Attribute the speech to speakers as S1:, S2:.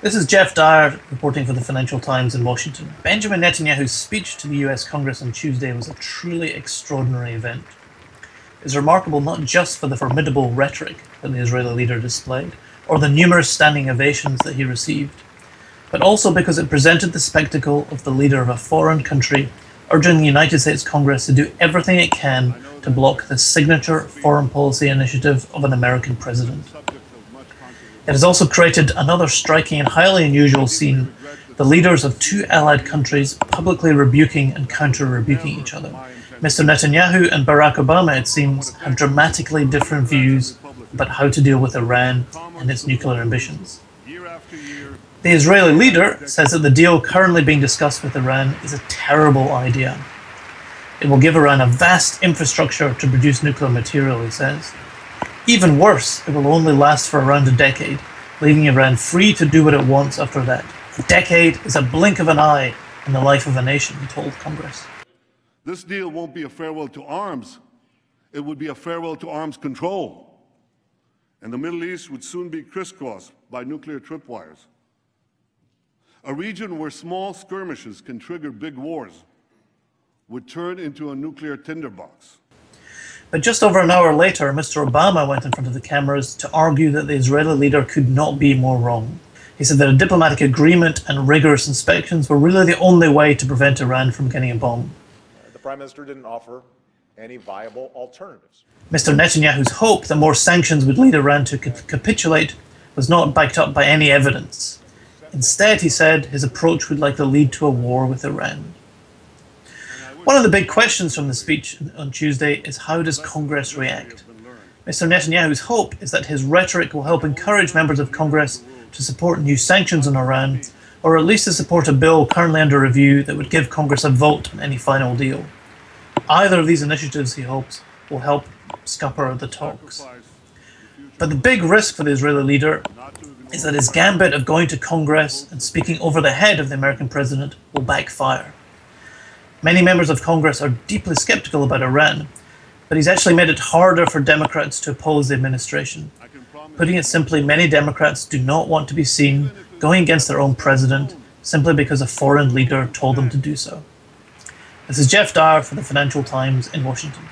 S1: This is Geoff Dyer reporting for the Financial Times in Washington. Benjamin Netanyahu's speech to the US Congress on Tuesday was a truly extraordinary event. It is remarkable not just for the formidable rhetoric that the Israeli leader displayed, or the numerous standing ovations that he received, but also because it presented the spectacle of the leader of a foreign country urging the United States Congress to do everything it can to block the signature foreign policy initiative of an American president. It has also created another striking and highly unusual scene, the leaders of two allied countries publicly rebuking and counter-rebuking each other. Mr. Netanyahu and Barack Obama, it seems, have dramatically different views about how to deal with Iran and its nuclear ambitions. The Israeli leader says that the deal currently being discussed with Iran is a terrible idea. It will give Iran a vast infrastructure to produce nuclear material, he says. Even worse, it will only last for around a decade, leaving Iran free to do what it wants after that. A decade is a blink of an eye in the life of a nation, he told Congress.
S2: This deal won't be a farewell to arms. It would be a farewell to arms control. And the Middle East would soon be crisscrossed by nuclear tripwires. A region where small skirmishes can trigger big wars would turn into a nuclear tinderbox.
S1: But just over an hour later, Mr. Obama went in front of the cameras to argue that the Israeli leader could not be more wrong. He said that a diplomatic agreement and rigorous inspections were really the only way to prevent Iran from getting a bomb.
S3: The Prime Minister didn't offer any viable alternatives.
S1: Mr. Netanyahu's hope that more sanctions would lead Iran to capitulate was not backed up by any evidence. Instead, he said, his approach would likely lead to a war with Iran. One of the big questions from the speech on Tuesday is how does Congress react? Mr. Netanyahu's hope is that his rhetoric will help encourage members of Congress to support new sanctions on Iran, or at least to support a bill currently under review that would give Congress a vote on any final deal. Either of these initiatives, he hopes, will help scupper the talks. But the big risk for the Israeli leader is that his gambit of going to Congress and speaking over the head of the American president will backfire. Many members of Congress are deeply skeptical about Iran, but he's actually made it harder for Democrats to oppose the administration. Putting it simply, many Democrats do not want to be seen going against their own president simply because a foreign leader told them to do so. This is Geoff Dyer for the Financial Times in Washington.